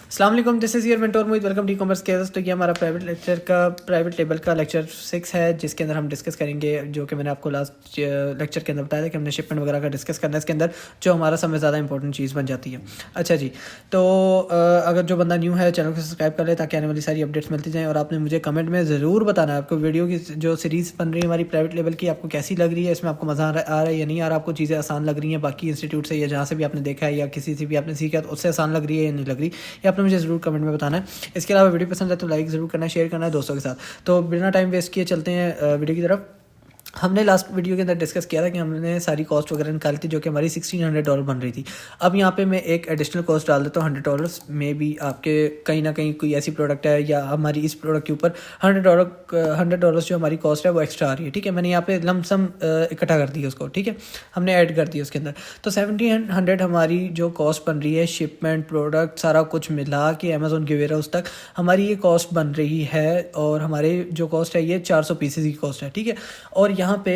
अस्सलाम वालेकुम, this is your mentor Mohit. Welcome to e-commerce cares. तो ये हमारा प्राइवेट लेवल का लेक्चर 6 है, जिसके अंदर हम डिस्कस करेंगे जो कि मैंने आपको लास्ट लेक्चर के अंदर बताया था कि हमने शिपमेंट वगैरह का डिस्कस करना है इसके अंदर, जो हमारा सबसे ज़्यादा इंपॉर्टेंट चीज़ बन जाती है। अच्छा जी, तो अगर जो बंदा न्यू है चैनल को सब्सक्राइब कर ले ताकि आने वाली सारी अपडेट्स मिलती जाएँ। और आपने मुझे कमेंट में ज़रूर बताना है आपको वीडियो की जो सीरीज़ बन रही है हमारी प्राइवेट लेवल की, आपको कैसी लग रही है, इसमें आपको मज़ा आ रहा है या नहीं आ रहा, आपको चीज़ें आसान लग रही हैं बाकी इंस्टीट्यूट से या जहाँ से भी आपने देखा है या किसी से भी आपने सीखा तो उससे आसान लग रही है या नहीं लग रही, ये आपने मुझे ज़रूर कमेंट में बताना है। इसके अलावा वीडियो पसंद है तो लाइक ज़रूर करना है, शेयर करना है दोस्तों के साथ। तो बिना टाइम वेस्ट किए चलते हैं वीडियो की तरफ। हमने लास्ट वीडियो के अंदर डिस्कस किया था कि हमने सारी कॉस्ट वगैरह निकाली थी जो कि हमारी $1600 बन रही थी। अब यहाँ पे मैं एक एडिशनल कॉस्ट डाल देता हूँ $100 में भी। आपके कहीं ना कहीं कोई ऐसी प्रोडक्ट है या हमारी इस प्रोडक्ट के ऊपर $100 जो हमारी कॉस्ट है वो एक्स्ट्रा आ रही है। ठीक है, मैंने यहाँ पे लमसम इकट्ठा कर दी है उसको। ठीक है, हमने ऐड कर दिया उसके अंदर। तो 1700 हमारी जो कॉस्ट बन रही है, शिपमेंट, प्रोडक्ट, सारा कुछ मिला के अमेजोन के वेयर हाउस तक हमारी ये कॉस्ट बन रही है। और हमारे जो कॉस्ट है ये 400 पीसेज की कॉस्ट है। ठीक है, और यहाँ पे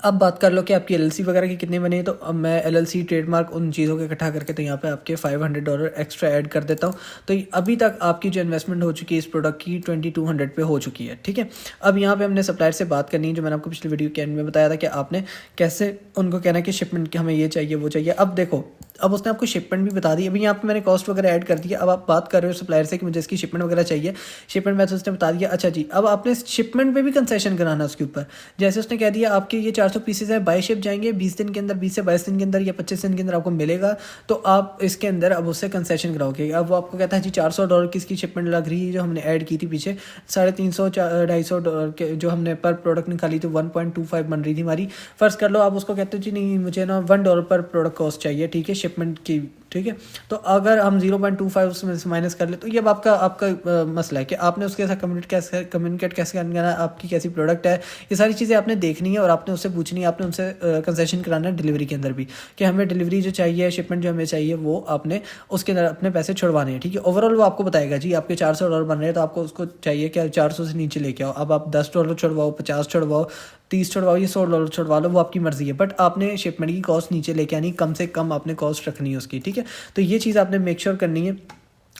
अब बात कर लो कि आपकी एलएलसी वगैरह की कितने बने। तो अब मैं एलएलसी, ट्रेडमार्क, उन चीज़ों के इकट्ठा करके तो यहाँ पे आपके $500 एक्स्ट्रा ऐड कर देता हूँ। तो अभी तक आपकी जो इन्वेस्टमेंट हो चुकी है इस प्रोडक्ट की 2200 पे हो चुकी है। ठीक है, अब यहाँ पे हमने सप्लायर से बात करनी है, जो मैंने आपको पिछले वीडियो के एंड में बताया था कि आपने कैसे उनको कहना है कि शिपमेंट की हमें ये चाहिए वो चाहिए। अब देखो, अब उसने आपको शिपमेंट भी बता दी। अभी यहाँ पे मैंने कॉस्ट वगैरह ऐड कर दिया। अब आप बात कर रहे हो सप्लायर से कि मुझे इसकी शिपमेंट वगैरह चाहिए, शिपमेंट मैथड उसने बता दिया। अच्छा जी, अब आपने शिपमेंट पे भी कंसेशन कराना उसके ऊपर। जैसे उसने कह दिया आपके ये 400 पीसेज है, बाय शिप जाएंगे 20 दिन के अंदर, 20 से 22 दिन के अंदर या 25 दिन के अंदर आपको मिलेगा। तो आप इसके अंदर अब उससे कंसेशन कराओगे। अब वो आपको कहता है जी $400 की इसकी शिपमेंट लग रही है जो हमने ऐड की थी पीछे, $350-250 के जो हमने पर प्रोडक्ट निकाली थी 1.25 बन रही थी हमारी। फर्ज कर लो आप उसको कहते हो जी नहीं मुझे ना $1 पर प्रोडक्ट कॉस्ट चाहिए। ठीक है, शिपमेंट की। ठीक है, तो अगर हम 0.25 उसमें से माइनस कर ले तो ये अब आपका मसला है कि आपने उसके साथ कम्युनिकेट कैसे करना है, आपकी कैसी प्रोडक्ट है, ये सारी चीज़ें आपने देखनी है और आपने उससे पूछनी है। आपने उनसे कंसेशन कराना है डिलीवरी के अंदर भी कि हमें डिलीवरी जो चाहिए, शिपमेंट जो हमें चाहिए, वो आपने उसके अंदर अपने पैसे छुड़वाने हैं। ठीक है, ओवरऑल वो आपको बताएगा जी आपके $400 बन रहे हैं तो आपको उसको चाहिए क्या 400 से नीचे लेके आओ। अब आप $10 छुड़वाओ, 50 छुड़वाओ, 30 छुड़वाओ, ये $100 छुड़वा लो, वो आपकी मर्जी है। बट आपने शिपमेंट की कॉस्ट नीचे लेके आनी, कम से कम आपने कॉस्ट रखनी है उसकी। ठीक है, तो ये चीज़ आपने मेक श्योर करनी है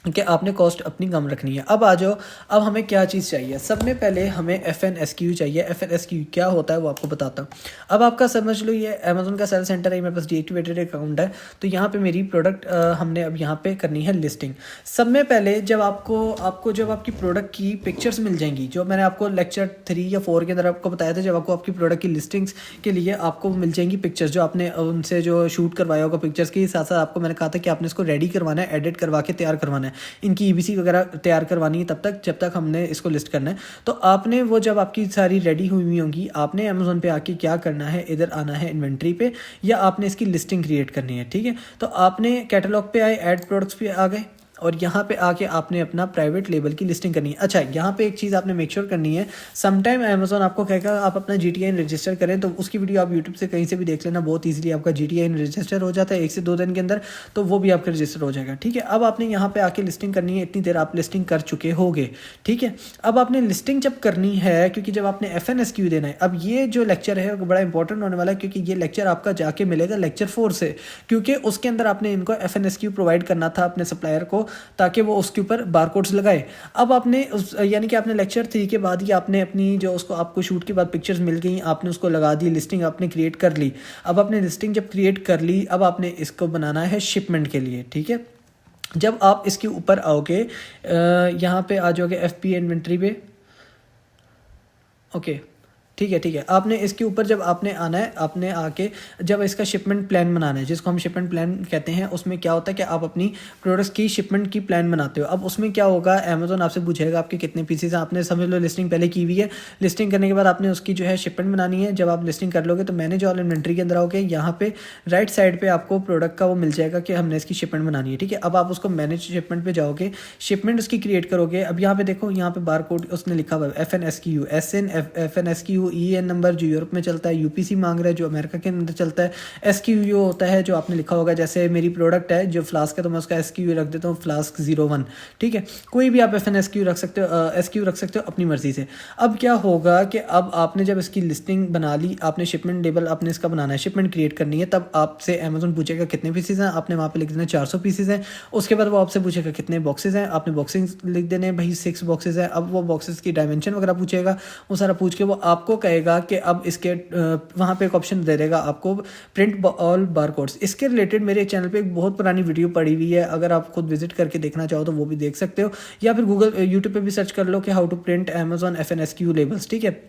कि आपने कॉस्ट अपनी कम रखनी है। अब आ जाओ, अब हमें क्या चीज़ चाहिए। सब में पहले हमें FNSQ चाहिए। FNSQ क्या होता है वो आपको बताता हूँ। अब आपका समझ लो ये अमेजोन का सेल सेंटर है, मेरे पास डीएक्टिवेटेड अकाउंट है। तो यहाँ पे मेरी प्रोडक्ट हमने अब यहाँ पे करनी है लिस्टिंग। सब में पहले जब आपको जब आपकी प्रोडक्ट की पिक्चर्स मिल जाएंगी, जो मैंने आपको लेक्चर 3 या 4 के अंदर आपको बताया था, जब आपको आपकी प्रोडक्ट की लिस्टिंग्स के लिए आपको मिल जाएंगी पिक्चर्स, जो आपने उनसे जो शूट करवाया होगा पिक्चर्स के साथ साथ आपको मैंने कहा था कि आपने इसको रेडी करवाना है, एडिट करवा के तैयार करवाना है, इनकी EBC वगैरह तैयार करवानी है तब तक जब तक हमने इसको लिस्ट करना है। तो आपने वो जब आपकी सारी रेडी हुई होंगी, आपने अमेजोन पे आके क्या करना है, इधर आना है इन्वेंट्री पे, या आपने इसकी लिस्टिंग क्रिएट करनी है। ठीक है, तो आपने कैटलॉग पे आए, ऐड प्रोडक्ट्स पे आ गए और यहाँ पे आके आपने अपना प्राइवेट लेबल की लिस्टिंग करनी है। अच्छा, यहाँ पे एक चीज़ आपने मेक श्योर करनी है, समटाइम अमेजोन आपको कहेगा आप अपना GTIN रजिस्टर करें, तो उसकी वीडियो आप यूट्यूब से कहीं से भी देख लेना, बहुत ईजिली आपका GTIN रजिस्टर हो जाता है 1 से 2 दिन के अंदर, तो वो भी आपका रजिस्टर हो जाएगा। ठीक है, अब आपने यहाँ पे आके लिस्टिंग करनी है। इतनी देर आप लिस्टिंग कर चुके होगे। ठीक है, अब आपने लिस्टिंग जब करनी है, क्योंकि जब आपने FNSQ देना है, अब ये जो लेक्चर है वो बड़ा इंपॉर्टेंट होने वाला है, क्योंकि ये लेक्चर आपका जाके मिलेगा लेक्चर 4 से, क्योंकि उसके अंदर आपने इनको FNSQ प्रोवाइड करना था अपने सप्लायर को, ताकि वो उसके ऊपर बारकोड्स लगाए। अब आपने यानी कि आपने लेक्चर 3 के बाद ही आपने अपनी जो उसको आपको शूट के बाद पिक्चर्स मिल गई, आपने उसको लगा दी, लिस्टिंग आपने क्रिएट कर ली। अब आपने लिस्टिंग जब क्रिएट कर ली, अब आपने इसको बनाना है शिपमेंट के लिए। ठीक है, जब आप इसके ऊपर आओगे, यहाँ पे आ जाओगे FP इन्वेंट्री पे। ओके, ठीक है, आपने इसके ऊपर जब आपने आना है, आपने आके जब इसका शिपमेंट प्लान बनाना है, जिसको हम शिपमेंट प्लान कहते हैं, उसमें क्या होता है कि आप अपनी प्रोडक्ट्स की शिपमेंट की प्लान बनाते हो। अब उसमें क्या होगा, अमेजोन आपसे पूछेगा आपके कितने पीसेज हैं, आपने समझ लो लिस्टिंग पहले की हुई है। लिस्टिंग करने के बाद आपने उसकी जो है शिपमेंट बनानी है। जब आप लिस्टिंग कर लोगे तो मैनेज ऑल इन्वेंट्री के अंदर आओगे, यहाँ पे राइट साइड पे आपको प्रोडक्ट का वो मिल जाएगा कि हमने इसकी शिपमेंट बनानी है। ठीक है, अब आप उसको मैनेज शिपमेंट पे जाओगे, शिपमेंट उसकी क्रिएट करोगे। अब यहाँ पे देखो, यहाँ पे बार कोड उसने लिखा हुआ है FNSQ, FNSQ EN नंबर जो यूरोप में चलता है, UPC मांग रहा है जो अमेरिका के अंदर चलता है, SKU होता है जो आपने लिखा होगा, जैसे मेरी प्रोडक्ट है जो फ्लास्क है तो मैं उसका SKU रख देता हूँ फ्लास्क 01, ठीक है। कोई भी आप FNSKU रख सकते हो, SKU रख सकते हो अपनी मर्जी से। अब क्या होगा कि अब आपने जब इसकी लिस्टिंग बना ली, आपने शिपमेंट लेबल आपने इसका बनाना है, शिपमेंट क्रिएट करनी है, तब आपसे अमेजोन पूछेगा कितने पीसेज हैं, आपने वहाँ पे लिख देना 400 पीसेज हैं। उसके बाद वो आपसे पूछेगा कितने बॉक्सेज हैं, आपने बॉक्सिंग लिख देने भाई 6 बॉक्सेज हैं। अब वो बॉक्सेस की डायमेंशन वगैरह पूछेगा, वो सारा पूछ के वो आपको कहेगा कि अब इसके वहाँ पे एक ऑप्शन दे देगा आपको प्रिंट ऑल बारकोड्स। इसके रिलेटेड मेरे चैनल पे एक बहुत पुरानी वीडियो पड़ी हुई है, अगर आप खुद विजिट करके देखना चाहो तो वो भी देख सकते हो, या फिर गूगल यूट्यूब पे भी सर्च कर लो कि how to print Amazon FNSKU labels, ठीक है,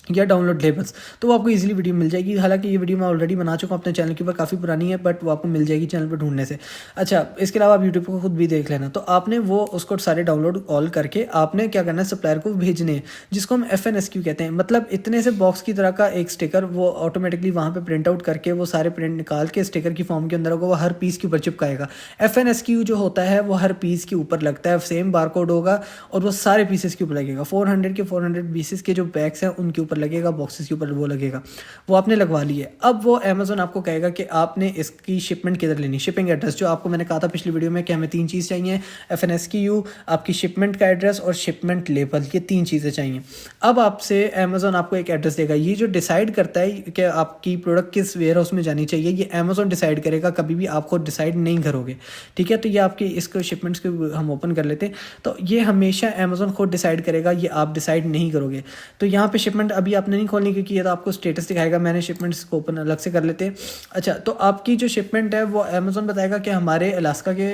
या डाउनलोड लेबल्स, तो वो आपको इजीली वीडियो मिल जाएगी। हालांकि ये वीडियो मैं ऑलरेडी बना चुका हूँ अपने चैनल के ऊपर, काफ़ी पुरानी है, बट वो आपको मिल जाएगी चैनल पर ढूंढने से। अच्छा, इसके अलावा आप यूट्यूब को खुद भी देख लेना। तो आपने वो उसको सारे डाउनलोड ऑल करके आपने क्या करना है, सप्लायर को भेजने हैं, जिसको हम FNSKU कहते हैं। मतलब इतने से बॉक्स की तरह का एक स्टिकर वो ऑटोमेटिकली वहाँ पर प्रिंट आउट करके वो सारे प्रिंट निकाल के स्टिकर की फॉर्म के अंदर होगा, वो हर पीस के ऊपर चिपकाएगा। FNSKU जो होता है वो हर पीस के ऊपर लगता है, सेम बारकोड होगा और वो सारे पीसेस के ऊपर लगेगा। 400 के 400 पीसेस के जो बैग्स हैं उनके ऊपर लगेगा, बॉक्सेस के ऊपर वो लगेगा। वो आपने लगवा ली है। अब वो अमेजोन आपको कहेगा कि आपने इसकी शिपमेंट किधर लेनी, शिपिंग एड्रेस, जो आपको मैंने कहा था पिछली वीडियो में कि हमें 3 चीज़ चाहिए, FNSKU, आपकी शिपमेंट का एड्रेस और शिपमेंट लेबल, ये 3 चीज़ें चाहिए। अब आपसे अमेजोन आपको एक एड्रेस देगा। ये जो डिसाइड करता है कि आपकी प्रोडक्ट किस वेयर हाउस में जानी चाहिए, ये अमेजोन डिसाइड करेगा, कभी भी आप खुद डिसाइड नहीं करोगे, ठीक है। तो ये आपके इसको शिपमेंट्स को हम ओपन कर लेते हैं, तो ये हमेशा अमेजोन खुद डिसाइड करेगा, ये आप डिसाइड नहीं करोगे। तो यहाँ पे शिपमेंट अभी आपने नहीं खोलनी, क्योंकि ये तो आपको स्टेटस दिखाएगा। मैंने शिपमेंट्स को ओपन अलग से कर लेते हैं। अच्छा, तो आपकी जो शिपमेंट है वो अमेजोन बताएगा कि हमारे अलास्का के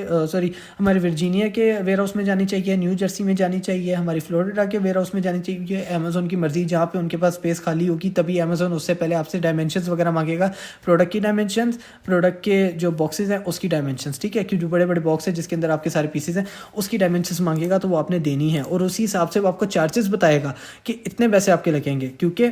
हमारे वर्जीनिया के वेयर हाउस में जानी चाहिए, न्यू जर्सी में जानी चाहिए, हमारी फ्लोरिडा के वेयर हाउस में जानी चाहिए। अमेजोन की मर्जी, जहाँ पे उनके पास स्पेस खाली होगी तभी अमेजोन उससे पहले आपसे डायमेंशंस वगैरह मांगेगा, प्रोडक्ट की डायमेंशंस, प्रोडक्ट के जो बॉक्सेस हैं उसकी डायमेंशंस, ठीक है, क्योंकि जो बड़े बड़े बॉक्स है जिसके अंदर आपके सारे पीसेस हैं उसकी डायमेंशंस मांगेगा, तो वो आपने देनी है। और उसी हिसाब से वो आपको चार्जेस बताएगा कि इतने पैसे आपके लगेंगे, क्योंकि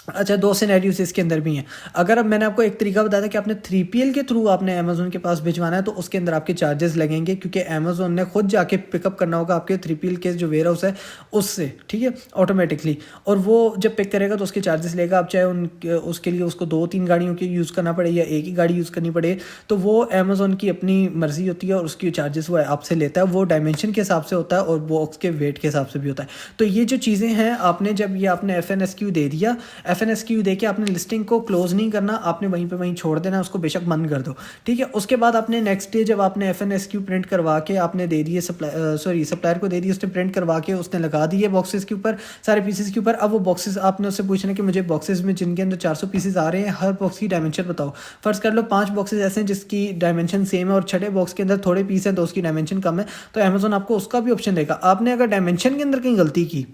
अच्छा 2 सिनेरियोस इसके अंदर भी हैं। अगर अब मैंने आपको एक तरीका बताया था कि आपने 3PL के थ्रू आपने अमेजोन के पास भिजवाना है, तो उसके अंदर आपके चार्जेस लगेंगे, क्योंकि अमेजोन ने खुद जाके पिकअप करना होगा आपके 3PL के जो वेयर हाउस है उससे, ठीक है, ऑटोमेटिकली। और वो जब पिक करेगा तो उसके चार्जेस लेगा। आप चाहे उसके लिए उसको 2-3 गाड़ियों की यूज़ करना पड़े या एक ही गाड़ी यूज़ करनी पड़े, तो वो अमेजोन की अपनी मर्जी होती है और उसकी चार्जेस वो आपसे लेता है। वो डायमेंशन के हिसाब से होता है और बॉक्स के वेट के हिसाब से भी होता है। तो ये जो चीज़ें हैं, आपने जब ये आपने FNSKU दे दिया, FNSKU देके आपने लिस्टिंग को क्लोज नहीं करना, आपने वहीं पे वहीं छोड़ देना, उसको बेशक बंद कर दो, ठीक है। उसके बाद आपने नेक्स्ट डे जब आपने FNSKU प्रिंट करवा के आपने दे दिए सप्लायर को दे दिए, उसने प्रिंट करवा के उसने लगा दिए बॉक्सेस के ऊपर, सारे पीसेस के ऊपर। अब वो बॉक्सेस आपने उससे पूछना कि मुझे बॉक्सेस में जिनके अंदर 400 पीसेस आ रहे हैं, हर बॉक्स की डायमेंशन बताओ। फर्ज कर लो 5 बॉक्सेस ऐसे हैं जिसकी डायमेंशन सेम है और 6ठे बॉक्स के अंदर थोड़े पीस हैं तो उसकी डायमेंशन कम है, तो अमेजोन आपको उसका भी ऑप्शन देगा। आपने अगर डायमेंशन के अंदर कहीं गलती की,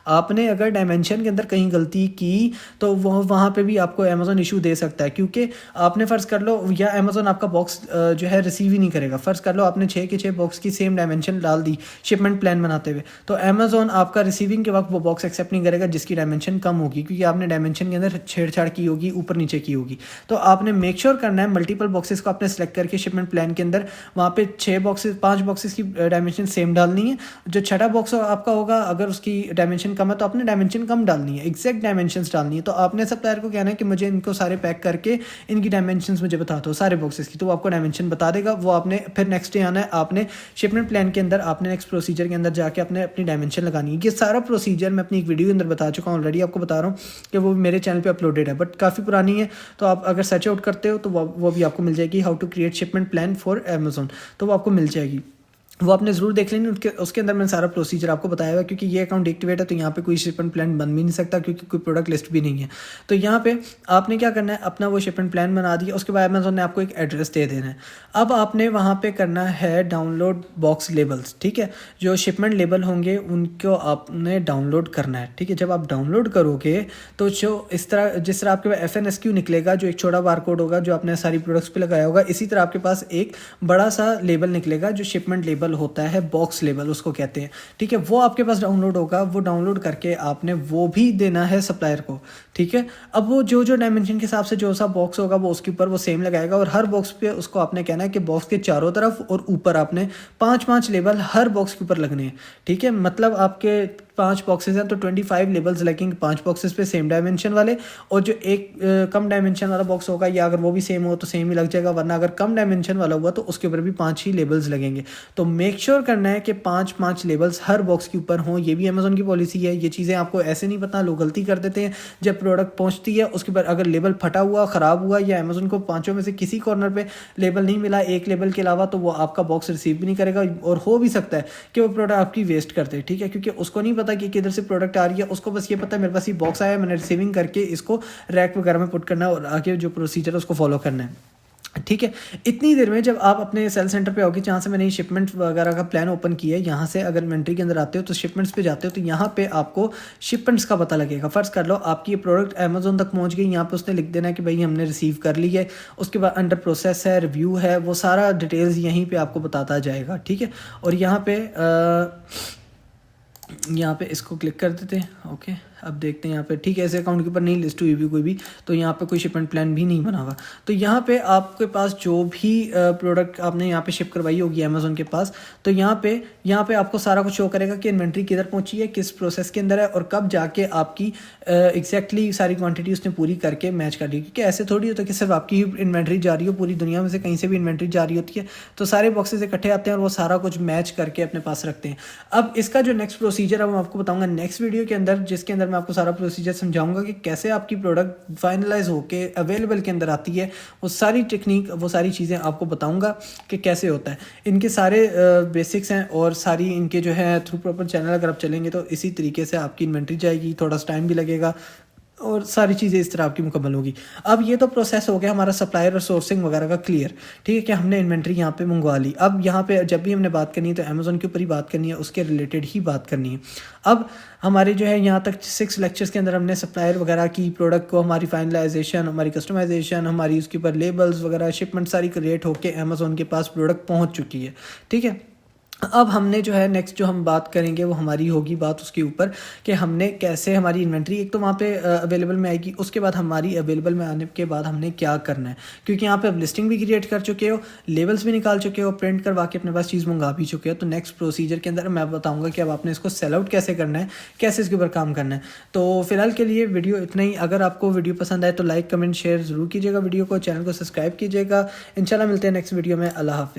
आपने अगर डायमेंशन के अंदर कहीं गलती की, तो वहाँ पे भी आपको अमेजोन इशू दे सकता है, क्योंकि आपने फ़र्ज़ कर लो, या अमेजोन आपका बॉक्स जो है रिसीव ही नहीं करेगा। फ़र्ज़ कर लो आपने 6 के 6 बॉक्स की सेम डायमेंशन डाल दी शिपमेंट प्लान बनाते हुए, तो अमेजोन आपका रिसीविंग के वक्त वो बॉक्स एक्सेप्ट नहीं करेगा जिसकी डायमेंशन कम होगी, क्योंकि आपने डायमेंशन के अंदर छेड़छाड़ की होगी, ऊपर नीचे की होगी। तो आपने मेक श्योर करना है मल्टीपल बॉक्सेस को आपने सेलेक्ट करके शिपमेंट प्लान के अंदर वहाँ पे 5 बॉक्सेस की डायमेंशन सेम डालनी है। जो 6ठा बॉक्स आपका होगा, अगर उसकी डायमेंशन कम है तो आपने डायमेंशन कम डालनी है, एग्जैक्ट डायमेंशन डालनी है। तो आपने सप्लायर को कहना है कि मुझे इनको सारे पैक करके इनकी डायमेंशंस मुझे बता दो सारे बॉक्सेस की, तो वो आपको डायमेंशन बता देगा। वो आपने फिर नेक्स्ट डे आना है, आपने शिपमेंट प्लान के अंदर आपने नेक्स्ट प्रोसीजर के अंदर जाके आपने अपनी डायमेंशन लगानी है। ये सारा प्रोसीजर मैं अपनी एक वीडियो के अंदर बता चुका हूँ ऑलरेडी, आपको बता रहा हूँ कि वो मेरे चैनल पे अपलोडेड है, बट काफ़ी पुरानी है। तो आप अगर सर्च आउट करते हो तो वो भी आपको मिल जाएगी, how to create shipment plan for Amazon, तो वो आपको मिल जाएगी। वो आपने ज़रूर देख लेनी, उसके अंदर मैंने सारा प्रोसीजर आपको बताया हुआ है, क्योंकि ये अकाउंट एक्टिवेट है तो यहाँ पे कोई शिपमेंट प्लान बन भी नहीं सकता, क्योंकि कोई प्रोडक्ट लिस्ट भी नहीं है। तो यहाँ पे आपने क्या करना है, अपना वो शिपमेंट प्लान बना दिया, उसके बाद अमेजोन ने आपको एक एड्रेस दे देना है। अब आपने वहाँ पे करना है डाउनलोड बॉक्स लेबल्स, ठीक है, जो शिपमेंट लेबल होंगे उनको आपने डाउनलोड करना है, ठीक है। जब आप डाउनलोड करोगे तो जो जिस तरह आपके पास FNSKU निकलेगा, जो एक छोटा बारकोड होगा जो आपने सारी प्रोडक्ट्स पे लगाया होगा, इसी तरह आपके पास एक बड़ा सा लेबल निकलेगा जो शिपमेंट लेबल होता है, बॉक्स लेबल उसको कहते हैं, ठीक है। वो आपके पास डाउनलोड होगा, वो डाउनलोड करके आपने वो भी देना है सप्लायर को, ठीक है। अब वो जो डायमेंशन के हिसाब से जो सा बॉक्स होगा वो उसके ऊपर वो सेम लगाएगा, और हर बॉक्स पे उसको आपने कहना है कि बॉक्स के चारों तरफ और ऊपर आपने 5-5 लेबल हर बॉक्स के ऊपर लगने हैं, ठीक है। मतलब आपके 5 बॉक्सेस हैं तो 25 लेबल्स लगेंगे 5 बॉक्सेस पे सेम डायमेंशन वाले, और जो एक कम डायमेंशन वाला बॉक्स होगा या अगर वो भी सेम हो तो सेम ही लग जाएगा, वरना अगर कम डायमेंशन वाला हुआ तो उसके ऊपर भी 5 ही लेबल्स लगेंगे। तो मेक श्योर करना है कि 5 लेबल्स हर बॉक्स के ऊपर हों। ये भी अमेजोन की पॉलिसी है, ये चीज़ें आपको ऐसे नहीं पता, लोग गलती कर देते हैं। जब प्रोडक्ट पहुंचती है उसके ऊपर अगर लेबल फटा हुआ, ख़राब हुआ या अमेजोन को 5 में से किसी कॉर्नर पे लेबल नहीं मिला एक लेबल के अलावा, तो वो आपका बॉक्स रिसीव भी नहीं करेगा, और हो भी सकता है कि वो प्रोडक्ट आपकी वेस्ट करते हैं। ठीक है, क्योंकि उसको नहीं पता कि किधर से प्रोडक्ट आ रही है, उसको बस ये पता है मेरे पास ये बॉक्स आया, मैंने रिसीविंग करके इसको रैक वगैरह में पुट करना है और आगे जो प्रोसीजर है उसको फॉलो करना है। ठीक है, इतनी देर में जब आप अपने सेल सेंटर पे आओगे जहाँ से मैंने शिपमेंट वगैरह का प्लान ओपन किया है, यहाँ से अगर इन्वेंट्री के अंदर आते हो तो शिपमेंट्स पे जाते हो, तो यहाँ पे आपको शिपमेंट्स का पता लगेगा। फ़र्ज़ कर लो आपकी ये प्रोडक्ट अमेजोन तक पहुँच गई, यहाँ पे उसने लिख देना है कि भाई हमने रिसीव कर ली है, उसके बाद अंडर प्रोसेस है, रिव्यू है, वो सारा डिटेल्स यहीं पर आपको बताता जाएगा। ठीक है, और यहाँ पे इसको क्लिक कर देते हैं। ओके, अब देखते हैं यहाँ पे, ठीक है, ऐसे अकाउंट के ऊपर नहीं लिस्ट हुई भी कोई भी, तो यहाँ पे कोई शिपमेंट प्लान भी नहीं बना हुआ। तो यहाँ पे आपके पास जो भी प्रोडक्ट आपने यहाँ पे शिप करवाई होगी अमेजोन के पास, तो यहाँ पे आपको सारा कुछ शो करेगा कि इन्वेंट्री किधर पहुँची है, किस प्रोसेस के अंदर है, और कब जाके आपकी एग्जैक्टली सारी क्वान्टिटी उसने पूरी करके मैच कर दी। क्योंकि ऐसे थोड़ी होता है कि सिर्फ आपकी इन्वेंट्री जा रही हो, पूरी दुनिया में से कहीं से भी इन्वेंट्री जा रही होती है, तो सारे बॉक्सेस इकट्ठे आते हैं और वो सारा कुछ मैच करके अपने पास रखते हैं। अब इसका जो नेक्स्ट प्रोसीजर है वो मैं आपको बताऊंगा नेक्स्ट वीडियो के अंदर, जिसके अंदर मैं आपको सारा प्रोसीजर समझाऊंगा कि कैसे आपकी प्रोडक्ट फाइनलाइज होके अवेलेबल के अंदर आती है। वो सारी टेक्निक, वो सारी चीज़ें आपको बताऊंगा कि कैसे होता है। इनके सारे बेसिक्स हैं और सारी इनके जो है थ्रू प्रॉपर चैनल अगर आप चलेंगे तो इसी तरीके से आपकी इन्वेंट्री जाएगी, थोड़ा सा टाइम भी लगेगा और सारी चीज़ें इस तरह आपकी मुकम्मल होगी। अब ये तो प्रोसेस हो गया हमारा सप्लायर और सोर्सिंग वगैरह का क्लियर। ठीक है, कि हमने इन्वेंट्री यहाँ पे मंगवा ली। अब यहाँ पे जब भी हमने बात करनी है तो अमेजोन के ऊपर ही बात करनी है, उसके रिलेटेड ही बात करनी है। अब हमारे जो है यहाँ तक 6 लेक्चर्स के अंदर हमने सप्लायर वगैरह की, प्रोडक्ट को हमारी फाइनलाइजेशन, हमारी कस्टमाइजेशन, हमारी उसके ऊपर लेबल्स वगैरह, शिपमेंट सारी क्रिएट होकर अमेजोन के पास प्रोडक्ट पहुँच चुकी है। ठीक है, अब हमने जो है नेक्स्ट जो हम बात करेंगे वो हमारी होगी बात उसके ऊपर कि हमने कैसे हमारी इन्वेंट्री एक तो वहाँ पे अवेलेबल में आएगी, उसके बाद हमारी अवेलेबल में आने के बाद हमने क्या करना है। क्योंकि यहाँ पे अब लिस्टिंग भी क्रिएट कर चुके हो, लेबल्स भी निकाल चुके हो, प्रिंट करवा के अपने पास चीज़ मंगा भी चुके हो, तो नेक्स्ट प्रोसीजर के अंदर मैं बताऊँगा कि अब आपने इसको सेल आउट कैसे करना है, कैसे इसके ऊपर काम करना है। तो फिलहाल के लिए वीडियो इतना ही। अगर आपको वीडियो पसंद आए तो लाइक कमेंट शेयर ज़रूर कीजिएगा, वीडियो को, चैनल को सब्सक्राइब कीजिएगा। इंशाल्लाह मिलते हैं नेक्स्ट वीडियो में। अल्लाह हाफ़िज़।